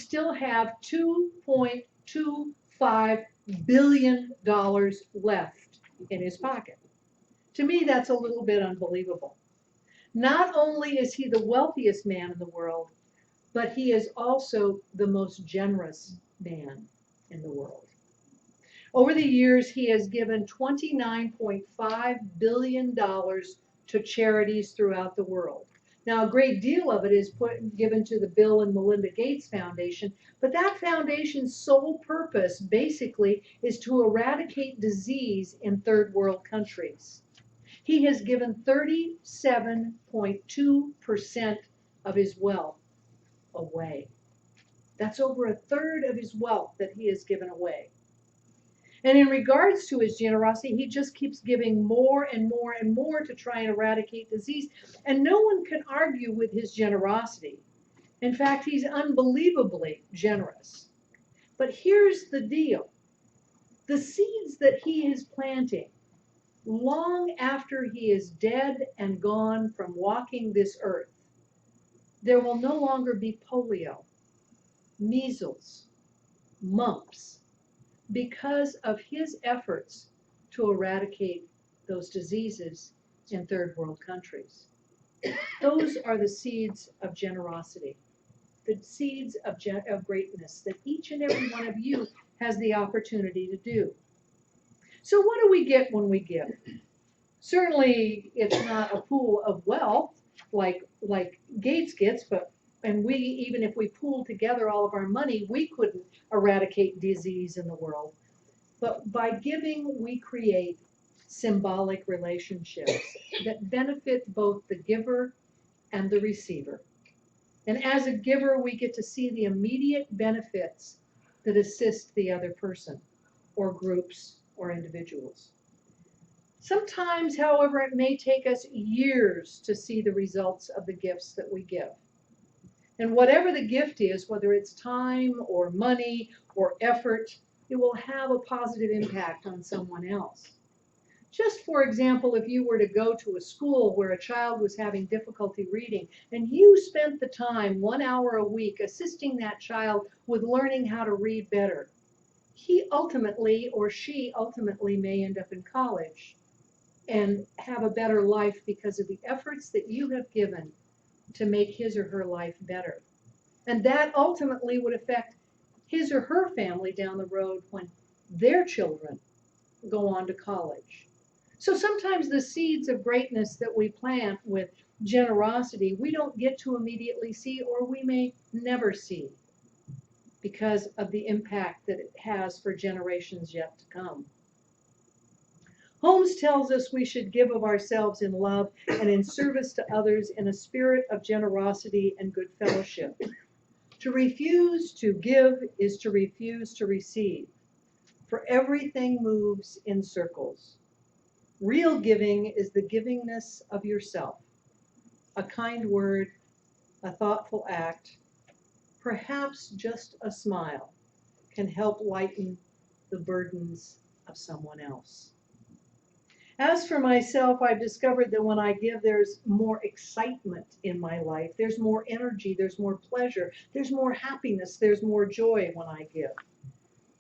still have $2.25 billion left in his pocket. To me, that's a little bit unbelievable. Not only is he the wealthiest man in the world, but he is also the most generous man in the world. Over the years, he has given $29.5 billion to charities throughout the world. Now, a great deal of it is given to the Bill and Melinda Gates Foundation, but that foundation's sole purpose, basically, is to eradicate disease in third world countries. He has given 37.2% of his wealth away. That's over a third of his wealth that he has given away. And in regards to his generosity, he just keeps giving more and more and more to try and eradicate disease. And no one can argue with his generosity. In fact, he's unbelievably generous. But here's the deal. The seeds that he is planting, long after he is dead and gone from walking this earth, there will no longer be polio, measles, mumps, because of his efforts to eradicate those diseases in third world countries. Those are the seeds of generosity, the seeds of greatness that each and every one of you has the opportunity to do. So what do we get when we give? Certainly it's not a pool of wealth like Gates gets, and we, even if we pooled together all of our money, we couldn't eradicate disease in the world. But by giving, we create symbolic relationships that benefit both the giver and the receiver. And as a giver, we get to see the immediate benefits that assist the other person, or groups, or individuals. Sometimes, however, it may take us years to see the results of the gifts that we give. And whatever the gift is, whether it's time or money or effort, it will have a positive impact on someone else. Just for example, if you were to go to a school where a child was having difficulty reading and you spent the time 1 hour a week assisting that child with learning how to read better, he ultimately or she ultimately may end up in college and have a better life because of the efforts that you have given to make his or her life better. And that ultimately would affect his or her family down the road when their children go on to college. So sometimes the seeds of greatness that we plant with generosity, we don't get to immediately see, or we may never see, because of the impact that it has for generations yet to come. Holmes tells us we should give of ourselves in love and in service to others in a spirit of generosity and good fellowship. To refuse to give is to refuse to receive, for everything moves in circles. Real giving is the givingness of yourself. A kind word, a thoughtful act, perhaps just a smile, can help lighten the burdens of someone else. As for myself, I've discovered that when I give, there's more excitement in my life. There's more energy, there's more pleasure, there's more happiness, there's more joy when I give.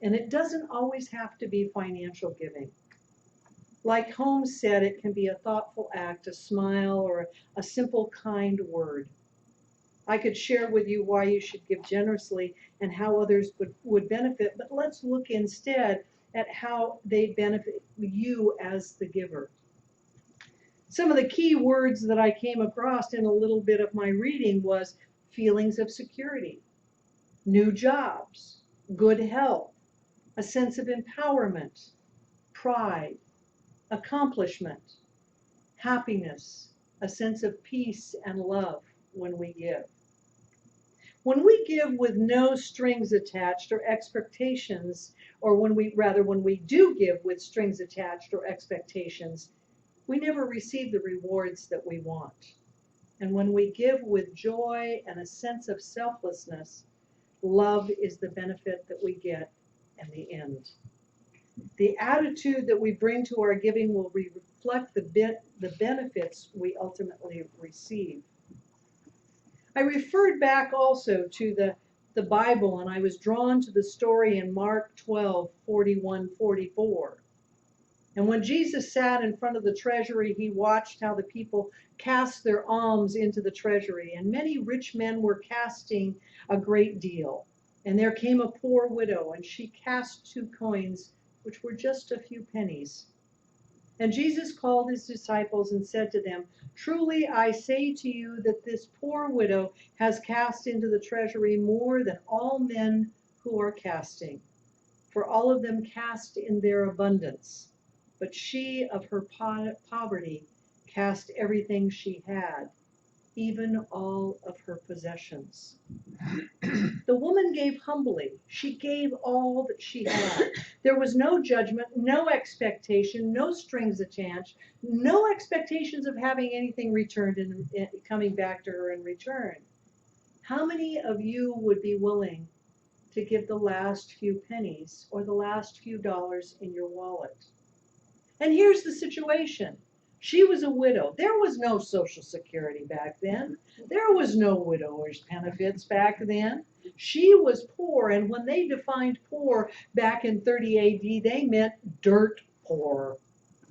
And it doesn't always have to be financial giving. Like Holmes said, it can be a thoughtful act, a smile, or a simple kind word. I could share with you why you should give generously and how others would benefit, but let's look instead at how they benefit you as the giver. Some of the key words that I came across in a little bit of my reading was feelings of security, new jobs, good health, a sense of empowerment, pride, accomplishment, happiness, a sense of peace and love when we give. When we give with no strings attached or expectations, or when we do give with strings attached or expectations, we never receive the rewards that we want. And when we give with joy and a sense of selflessness, love is the benefit that we get in the end. The attitude that we bring to our giving will reflect the benefits we ultimately receive. I referred back also to the the Bible, and I was drawn to the story in Mark 12:41-44. And when Jesus sat in front of the treasury, he watched how the people cast their alms into the treasury. And many rich men were casting a great deal. And there came a poor widow, and she cast 2 coins, which were just a few pennies. And Jesus called his disciples and said to them, "Truly I say to you that this poor widow has cast into the treasury more than all men who are casting. For all of them cast in their abundance, but she of her poverty cast everything she had, even all of her possessions." The woman gave humbly. She gave all that she had. There was no judgment, no expectation, no strings attached, no expectations of having anything returned and coming back to her in return. How many of you would be willing to give the last few pennies or the last few dollars in your wallet? And here's the situation. She was a widow. There was no Social Security back then. There was no widowers' benefits back then. She was poor, and when they defined poor back in 30 AD, they meant dirt poor.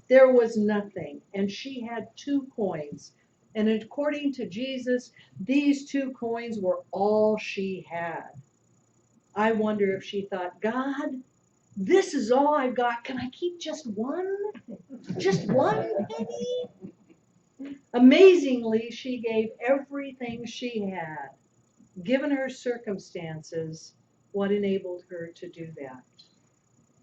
There was nothing, and she had 2 coins. And according to Jesus, these 2 coins were all she had. I wonder if she thought, "God, this is all I've got. Can I keep just one? Just one penny?" Amazingly, she gave everything she had. Given her circumstances, what enabled her to do that?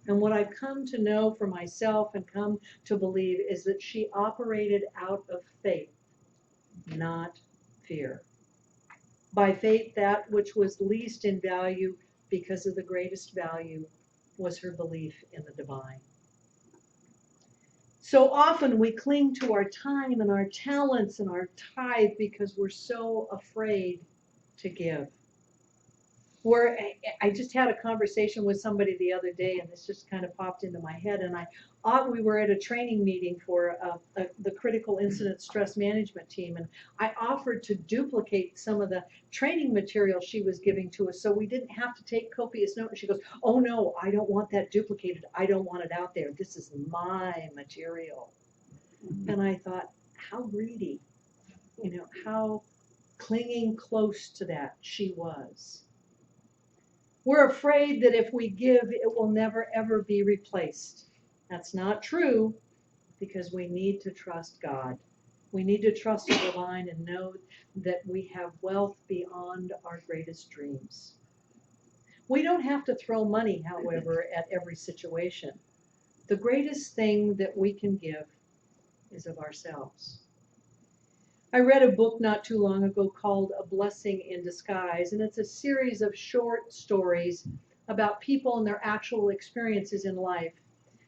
And what I've come to know for myself and come to believe is that she operated out of faith, not fear. By faith, that which was least in value because of the greatest value was her belief in the divine. So often we cling to our time and our talents and our tithe because we're so afraid to give. I just had a conversation with somebody the other day, and this just kind of popped into my head. And we were at a training meeting for the critical incident stress management team, and I offered to duplicate some of the training material she was giving to us, so we didn't have to take copious notes. And she goes, "Oh no, I don't want that duplicated. I don't want it out there. This is my material." And I thought, how greedy, how clinging close to that she was. We're afraid that if we give, it will never, ever be replaced. That's not true, because we need to trust God. We need to trust the divine and know that we have wealth beyond our greatest dreams. We don't have to throw money, however, at every situation. The greatest thing that we can give is of ourselves. I read a book not too long ago called A Blessing in Disguise, and it's a series of short stories about people and their actual experiences in life.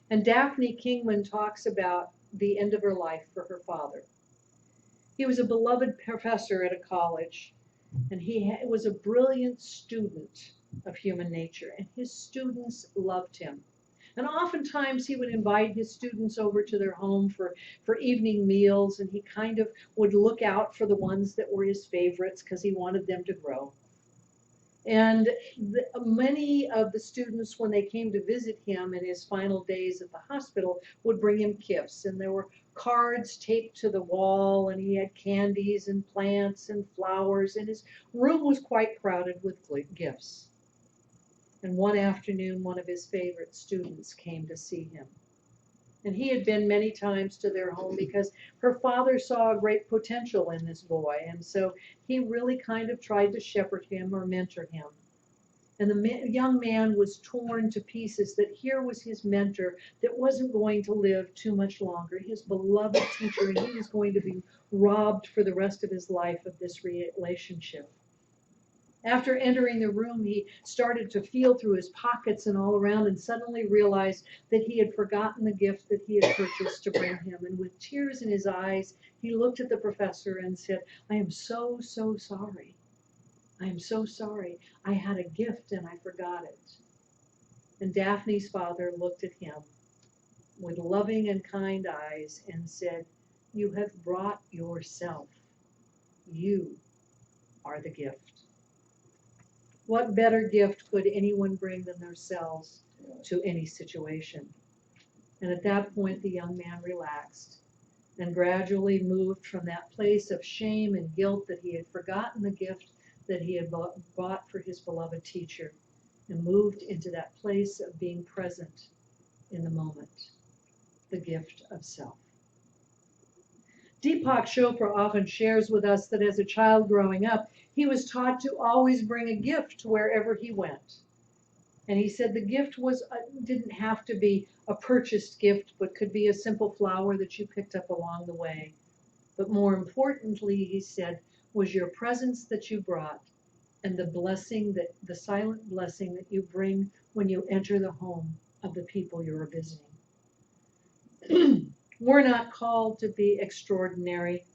And Daphne Kingman talks about the end of her life for her father. He was a beloved professor at a college, and he was a brilliant student of human nature, and his students loved him. And oftentimes he would invite his students over to their home for evening meals, and he kind of would look out for the ones that were his favorites because he wanted them to grow. And many of the students, when they came to visit him in his final days at the hospital, would bring him gifts. And there were cards taped to the wall, and he had candies and plants and flowers, and his room was quite crowded with gifts. And one afternoon, one of his favorite students came to see him. And he had been many times to their home because her father saw a great potential in this boy. And so he really kind of tried to shepherd him or mentor him. And the young man was torn to pieces that here was his mentor that wasn't going to live too much longer, his beloved teacher, and he was going to be robbed for the rest of his life of this relationship. After entering the room, he started to feel through his pockets and all around, and suddenly realized that he had forgotten the gift that he had purchased to bring him. And with tears in his eyes, he looked at the professor and said, "I am so, so sorry. I am so sorry. I had a gift and I forgot it." And Daphne's father looked at him with loving and kind eyes and said, "You have brought yourself. You are the gift." What better gift could anyone bring than themselves to any situation? And at that point, the young man relaxed and gradually moved from that place of shame and guilt that he had forgotten the gift that he had bought for his beloved teacher, and moved into that place of being present in the moment, the gift of self. Deepak Chopra often shares with us that as a child growing up, he was taught to always bring a gift wherever he went. And he said the gift didn't have to be a purchased gift, but could be a simple flower that you picked up along the way. But more importantly, he said, was your presence that you brought and the silent blessing that you bring when you enter the home of the people you're visiting. We're not called to be extraordinary.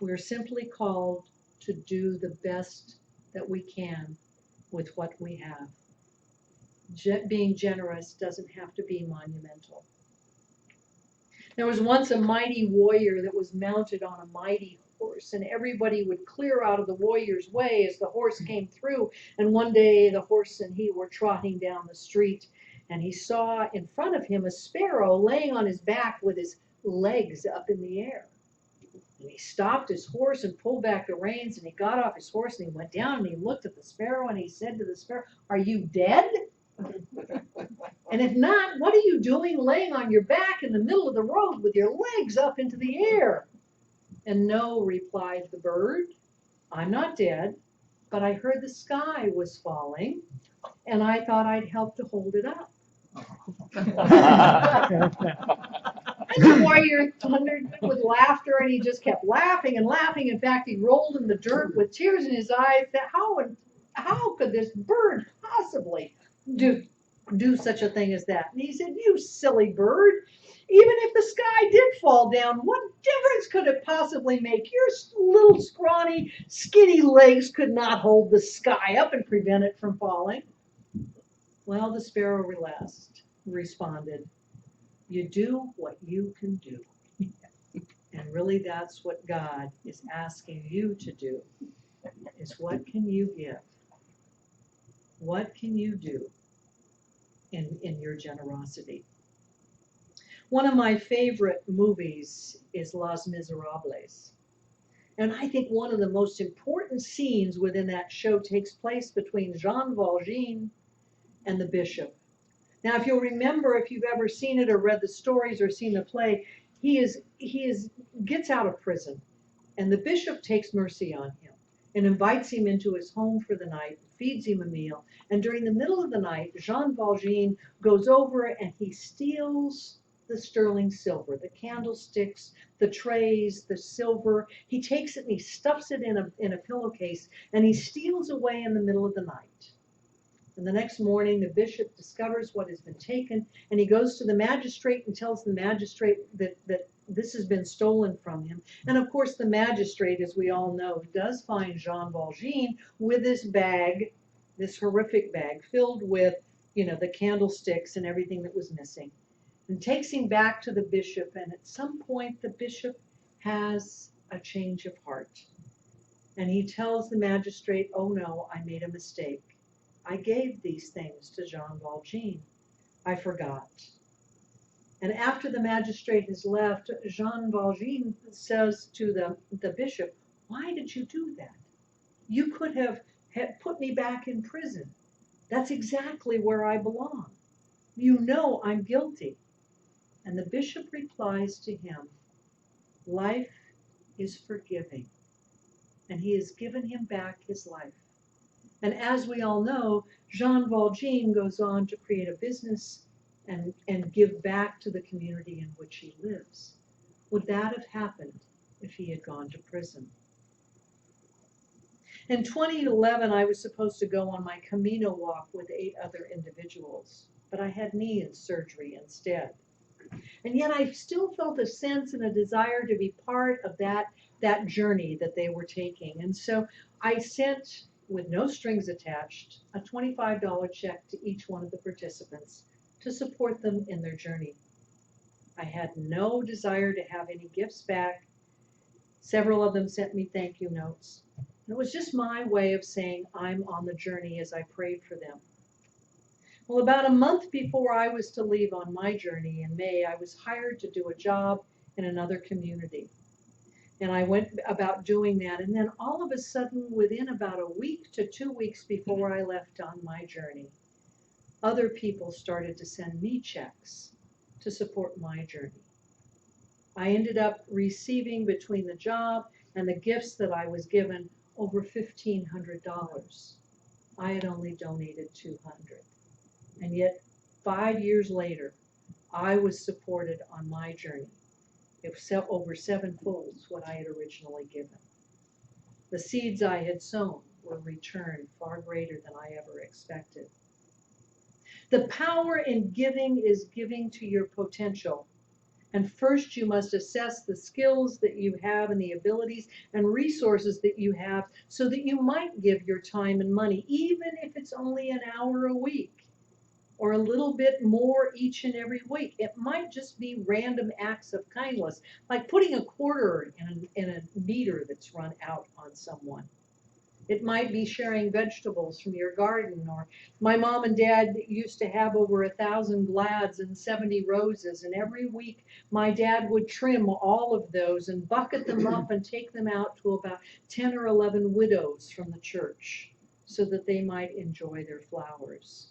We're simply called to do the best that we can with what we have. Being generous doesn't have to be monumental. There was once a mighty warrior that was mounted on a mighty horse, and everybody would clear out of the warrior's way as the horse came through. And one day the horse and he were trotting down the street, and he saw in front of him a sparrow laying on his back with his legs up in the air. And he stopped his horse and pulled back the reins, and he got off his horse and he went down and he looked at the sparrow and he said to the sparrow, "Are you dead? And if not, what are you doing laying on your back in the middle of the road with your legs up into the air?" "And no," replied the bird, "I'm not dead, but I heard the sky was falling, and I thought I'd help to hold it up." And the warrior thundered with laughter, and he just kept laughing and laughing. In fact, he rolled in the dirt with tears in his eyes. That how could this bird possibly do such a thing as that? And he said, "You silly bird, even if the sky did fall down, what difference could it possibly make? Your little scrawny, skinny legs could not hold the sky up and prevent it from falling." Well, the sparrow responded, "You do what you can do." And really that's what God is asking you to do, is what can you give? What can you do in your generosity? One of my favorite movies is Les Miserables. And I think one of the most important scenes within that show takes place between Jean Valjean and the bishop. Now, if you'll remember, if you've ever seen it or read the stories or seen the play, he gets out of prison, and the bishop takes mercy on him and invites him into his home for the night, feeds him a meal. And during the middle of the night, Jean Valjean goes over and he steals the sterling silver, the candlesticks, the trays, the silver. He takes it and he stuffs it in a pillowcase, and he steals away in the middle of the night. And the next morning, the bishop discovers what has been taken, and he goes to the magistrate and tells the magistrate that this has been stolen from him. And of course, the magistrate, as we all know, does find Jean Valjean with this bag, this horrific bag, filled with, the candlesticks and everything that was missing, and takes him back to the bishop. And at some point, the bishop has a change of heart. And he tells the magistrate, "Oh no, I made a mistake. I gave these things to Jean Valjean. I forgot." And after the magistrate has left, Jean Valjean says to the bishop, "Why did you do that? You could have put me back in prison. That's exactly where I belong. You know I'm guilty." And the bishop replies to him, "Life is forgiving." And he has given him back his life. And as we all know, Jean Valjean goes on to create a business and give back to the community in which he lives. Would that have happened if he had gone to prison? In 2011, I was supposed to go on my Camino walk with 8 other individuals, but I had knee surgery instead. And yet I still felt a sense and a desire to be part of that journey that they were taking. And so I sent, with no strings attached, a $25 check to each one of the participants to support them in their journey. I had no desire to have any gifts back. Several of them sent me thank you notes. And it was just my way of saying I'm on the journey as I prayed for them. Well, about a month before I was to leave on my journey in May, I was hired to do a job in another community. And I went about doing that. And then all of a sudden, within about a week to 2 weeks before I left on my journey, other people started to send me checks to support my journey. I ended up receiving, between the job and the gifts that I was given, over $1,500. I had only donated $200. And yet, 5 years later, I was supported on my journey. It was over sevenfold what I had originally given. The seeds I had sown were returned far greater than I ever expected. The power in giving is giving to your potential. And first, you must assess the skills that you have and the abilities and resources that you have so that you might give your time and money, even if it's only an hour a week or a little bit more each and every week. It might just be random acts of kindness, like putting a quarter in a meter that's run out on someone. It might be sharing vegetables from your garden, or my mom and dad used to have over 1,000 glads and 70 roses, and every week my dad would trim all of those and bucket them up and take them out to about 10 or 11 widows from the church so that they might enjoy their flowers.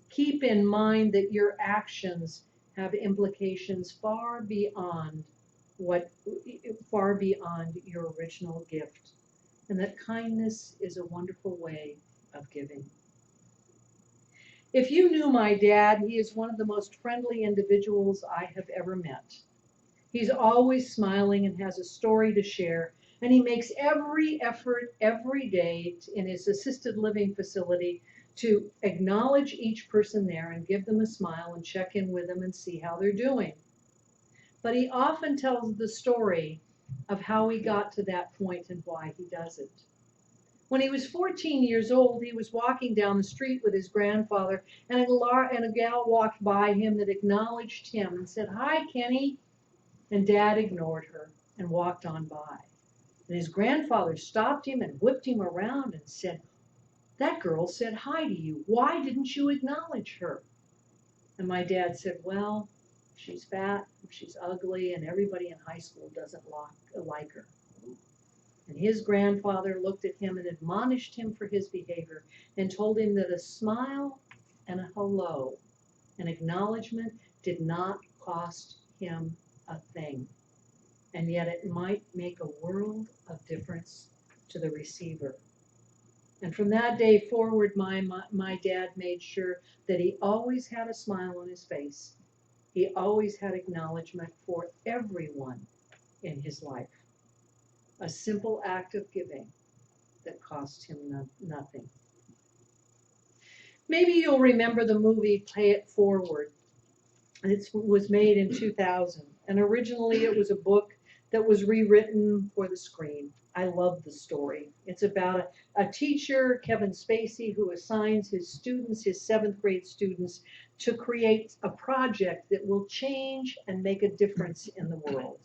Keep in mind that your actions have implications far beyond your original gift, and that kindness is a wonderful way of giving. If you knew my dad, he is one of the most friendly individuals I have ever met. He's always smiling and has a story to share, and he makes every effort every day in his assisted living facility to acknowledge each person there and give them a smile and check in with them and see how they're doing. But he often tells the story of how he got to that point and why he does it. When he was 14 years old, he was walking down the street with his grandfather, and a gal walked by him that acknowledged him and said, "Hi, Kenny." And Dad ignored her and walked on by. And his grandfather stopped him and whipped him around and said, "That girl said hi to you. Why didn't you acknowledge her?" And my dad said, "Well, she's fat, she's ugly, and everybody in high school doesn't like her." And his grandfather looked at him and admonished him for his behavior and told him that a smile and a hello, an acknowledgement, did not cost him a thing. And yet it might make a world of difference to the receiver. And from that day forward, my dad made sure that he always had a smile on his face. He always had acknowledgement for everyone in his life. A simple act of giving that cost him nothing. Maybe you'll remember the movie Pay It Forward. It was made in 2000, and originally it was a book that was rewritten for the screen. I love the story. It's about a teacher, Kevin Spacey, who assigns his students, his 7th grade students, to create a project that will change and make a difference in the world.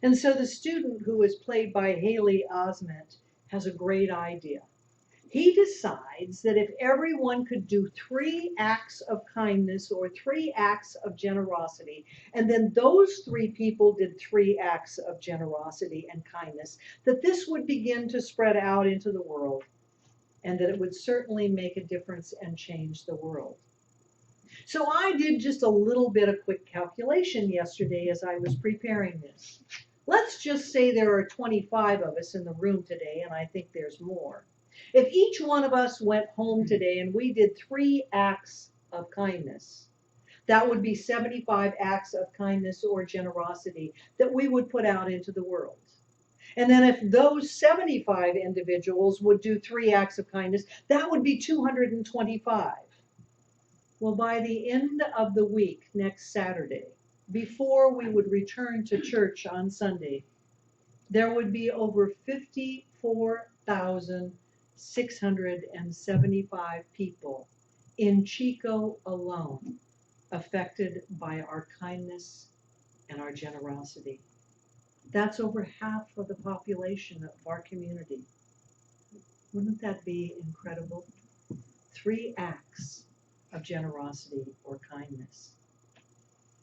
And so the student, who is played by Haley Osment, has a great idea. He decides that if everyone could do 3 acts of kindness or 3 acts of generosity, and then those 3 people did 3 acts of generosity and kindness, that this would begin to spread out into the world, and that it would certainly make a difference and change the world. So I did just a little bit of quick calculation yesterday as I was preparing this. Let's just say there are 25 of us in the room today, and I think there's more. If each one of us went home today and we did 3 acts of kindness, that would be 75 acts of kindness or generosity that we would put out into the world. And then if those 75 individuals would do 3 acts of kindness, that would be 225. Well, by the end of the week, next Saturday, before we would return to church on Sunday, there would be over 54,675 people in Chico alone affected by our kindness and our generosity. That's over half of the population of our community. Wouldn't that be incredible? 3 acts of generosity or kindness.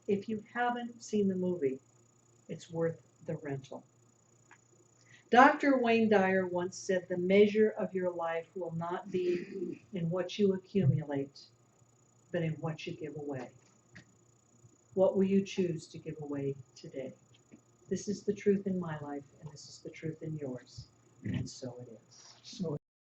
If you haven't seen the movie, it's worth the rental. Dr. Wayne Dyer once said, the measure of your life will not be in what you accumulate, but in what you give away. What will you choose to give away today? This is the truth in my life, and this is the truth in yours, and so it is. So